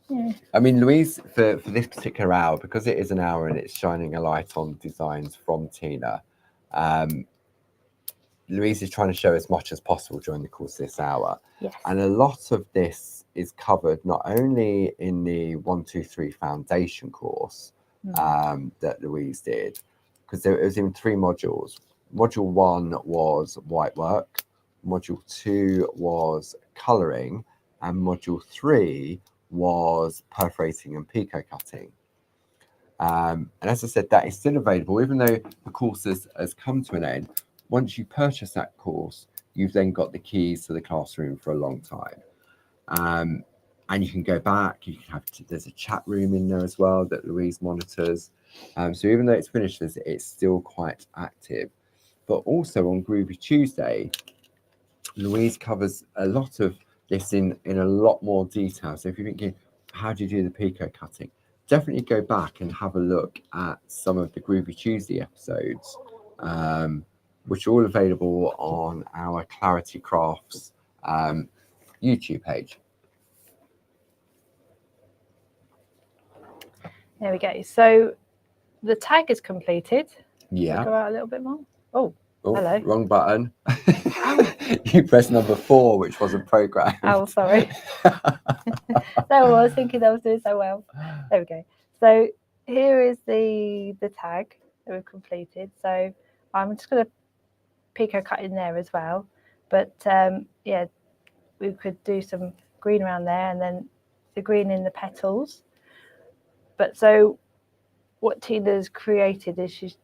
Yeah. I mean, Louise, for this particular hour, because it is an hour and it's shining a light on designs from Tina, Louise is trying to show as much as possible during the course of this hour. Yes. And a lot of this is covered not only in the 1, 2, 3 foundation course that Louise did, because it was in 3 modules. Module 1 was white work, module 2 was colouring, and module 3 was perforating and picot cutting. And as I said, that is still available, even though the course has come to an end. Once you purchase that course, you've then got the keys to the classroom for a long time. And you can go back, you can have, there's a chat room in there as well that Louise monitors. So even though it's finished, it's still quite active. But also on Groovi Tuesday, Louise covers a lot of this in a lot more detail. So if you're thinking, how do you do the picot cutting? Definitely go back and have a look at some of the Groovi Tuesday episodes, which are all available on our Clarity Crafts YouTube page. There we go. So the tag is completed. Yeah. Go out a little bit more. Oh, Oh, hello. wrong button. You pressed number 4, which wasn't programmed. Oh, sorry. So I was thinking I was doing so well. There we go. So here is the tag that we've completed. So I'm just going to pico cut in there as well. But yeah, we could do some green around there and then the green in the petals. But so what Tina's created is she's,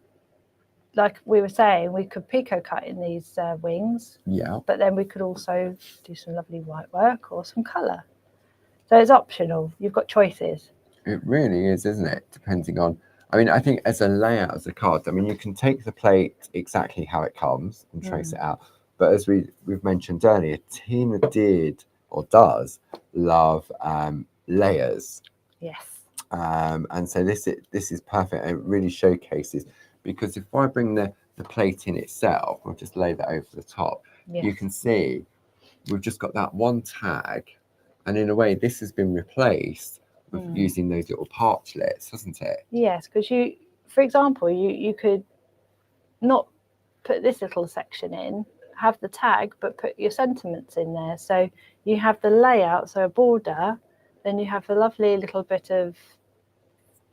like we were saying, we could pico cut in these wings. Yeah. But then we could also do some lovely white work or some colour. So it's optional. You've got choices. It really is, isn't it? Depending on, I mean, I think as a layout as a card, I mean, you can take the plate exactly how it comes and trace it out. But as we've mentioned earlier, Tina did or does love layers. Yes. And so this is perfect. It really showcases, because if I bring the plate in itself, we'll just lay that over the top. Yes. You can see we've just got that one tag, and in a way this has been replaced with using those little parchlets, hasn't it? Yes, because you, for example, you could not put this little section in, have the tag, but put your sentiments in there. So you have the layout, so a border, then you have a lovely little bit of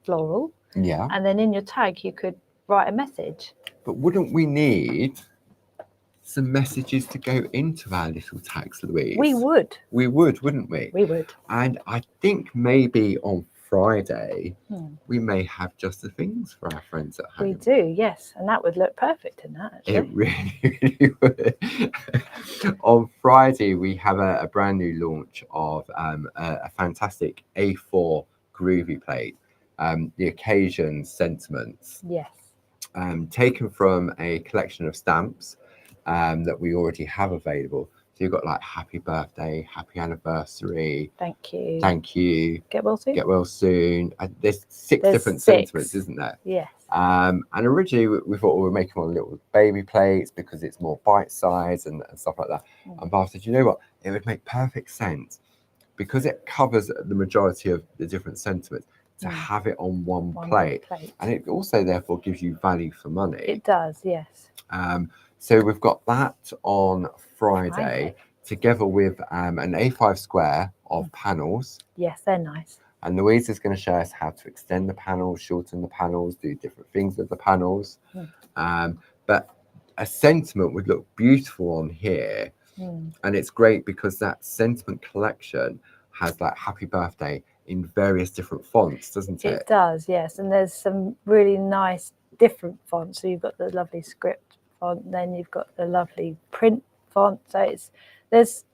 floral. Yeah. And then in your tag, you could write a message. But wouldn't we need some messages to go into our little tags, Louise? We would. We would, wouldn't we? We would. And I think maybe on Friday, we may have just the things for our friends at home. We do, yes. And that would look perfect in that, actually. It really would. On Friday, we have a brand new launch of a fantastic A4 Groovi plate, the occasion sentiments. Yes. Taken from a collection of stamps that we already have available. So you've got like happy birthday, happy anniversary, thank you, get well soon. There's six different sentiments, isn't there? Yes. And originally we thought we were making one little baby plates because it's more bite size and stuff like that. And Bob said, you know what, it would make perfect sense, because it covers the majority of the different sentiments, to have it on one plate. And it also therefore gives you value for money. It does, yes. So we've got that on Friday together with an A5 square of panels. Yes, they're nice. And Louise is going to show us how to extend the panels, shorten the panels, do different things with the panels. But a sentiment would look beautiful on here. And it's great because that sentiment collection has that happy birthday in various different fonts, doesn't it? It does, yes. And there's some really nice different fonts. So you've got the lovely script font, then you've got the lovely print font. So there's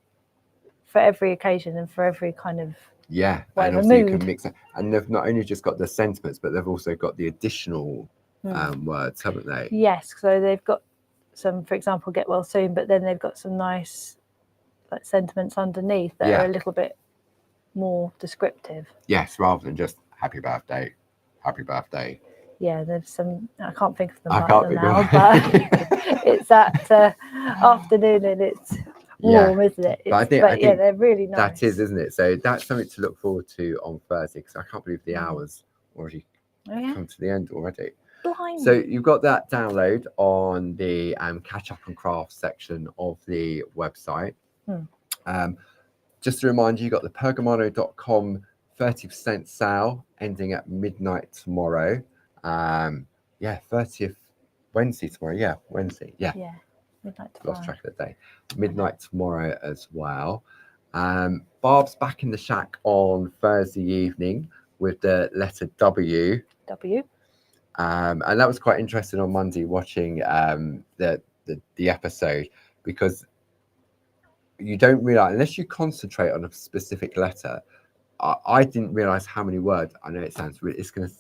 for every occasion and for every kind of and also you can mix it. And they've not only just got the sentiments, but they've also got the additional words, haven't they? Yes. So they've got some, for example, get well soon, but then they've got some nice like sentiments underneath that are a little bit more descriptive. Yes, rather than just happy birthday, happy birthday. Yeah, there's some, I can't think of them now, but it's that afternoon and it's warm, isn't it? But I think they're really nice. That is, isn't it? So that's something to look forward to on Thursday, because I can't believe the hours already come to the end already. Blimey. So you've got that download on the catch up and craft section of the website. Just to remind you, you've got the pergamano.com 30% sale ending at midnight tomorrow. 30th Wednesday tomorrow. Wednesday. Yeah, midnight tomorrow. Lost track of the day. Midnight tomorrow as well. Barb's back in the shack on Thursday evening with the letter W. And that was quite interesting on Monday watching the episode, because you don't realize, unless you concentrate on a specific letter. I didn't realize how many words. I know it sounds really, it's going to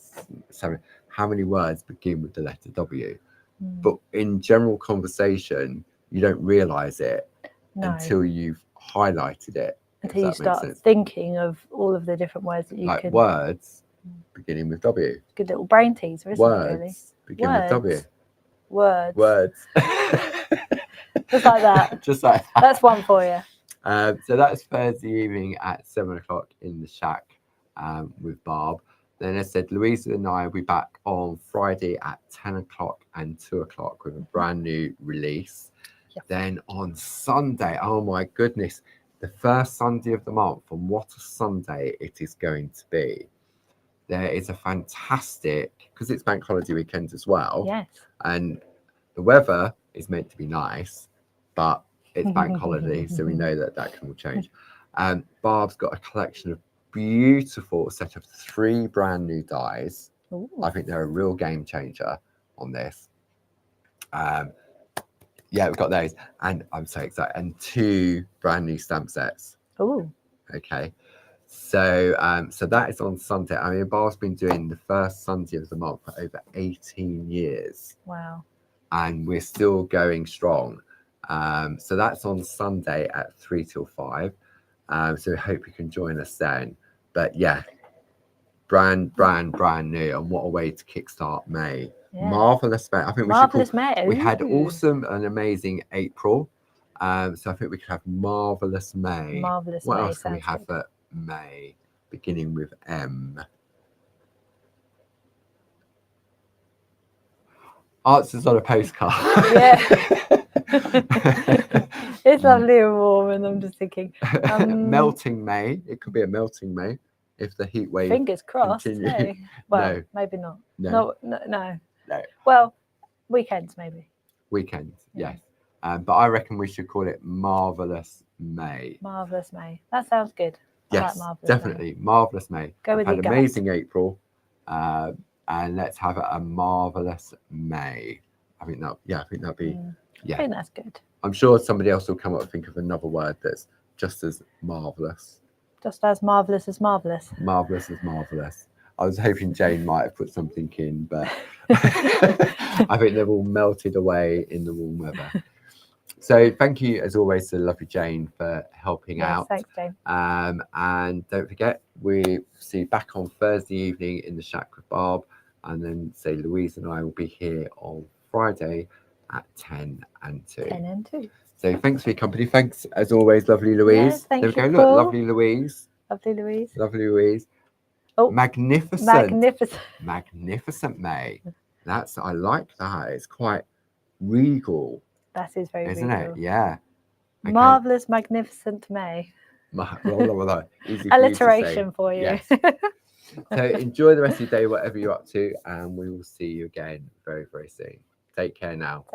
sound, how many words begin with the letter W. But in general conversation, you don't realize it until you've highlighted it. Until you start thinking of all of the different words that you can. Like words beginning with W. Good little brain teaser, isn't it, really? Begin with W. Words. Words. Just like that. Just like that. That's one for you. So that's Thursday evening at 7 o'clock in the shack with Barb. Then as I said, Louisa and I will be back on Friday at 10 o'clock and 2 o'clock with a brand new release. Yep. Then on Sunday, oh my goodness, the first Sunday of the month, and what a Sunday it is going to be. There is a fantastic, because it's bank holiday weekend as well. Yes. And the weather is meant to be nice, but it's bank holiday, so we know that that can all change. Barb's got a collection of beautiful set of 3 brand new dies. Ooh. I think they're a real game changer on this. Yeah, we've got those, and I'm so excited. And 2 brand new stamp sets. Ooh. Okay. So so that is on Sunday. I mean, Barb's been doing the first Sunday of the month for over 18 years. Wow. And we're still going strong. So that's on Sunday at 3 till 5. So we hope you can join us then. But yeah, brand new, and what a way to kickstart May. Yeah. Marvelous May. I think Marvelous May. we had Ooh. awesome and amazing April. So I think we could have marvelous May. Marvelous What May else can we sounds have good. for May? Beginning with M. Answers on a postcard. Yeah. It's lovely and warm, and I'm just thinking. Melting May. It could be a melting May if the heat wave. Fingers crossed. continue. Hey. Well, No. maybe not. No. No. No. Well, weekends maybe. Weekends, Yeah. yes. But I reckon we should call it Marvelous May. Marvelous May. That sounds good. I Yes, like Marvelous definitely. Marvelous May. Go with We've your had gut. amazing April. And let's have a marvelous May. I think that'd be May. yeah. I think that's good. I'm sure somebody else will come up and think of another word that's just as marvelous. Just as marvelous as marvelous. Marvelous as marvelous. I was hoping Jane might have put something in, but I think they've all melted away in the warm weather. So thank you, as always, to lovely Jane for helping out. Thanks, Jane. And don't forget, we see you back on Thursday evening in the shack with Barb, and then say Louise and I will be here on Friday at 10 and 2. 10 and 2. So thanks for your company. Thanks, as always, lovely Louise. Yes, thank there we go. you, Look, Paul. lovely Louise. Lovely Louise. Lovely Louise. Oh, magnificent. Magnificent May. I like that. It's quite regal. That is very isn't regal. it? Yeah. Okay. Marvelous, magnificent May. Easy Alliteration for you. Yes. So enjoy the rest of your day, whatever you're up to, and we will see you again very, very soon. Take care now.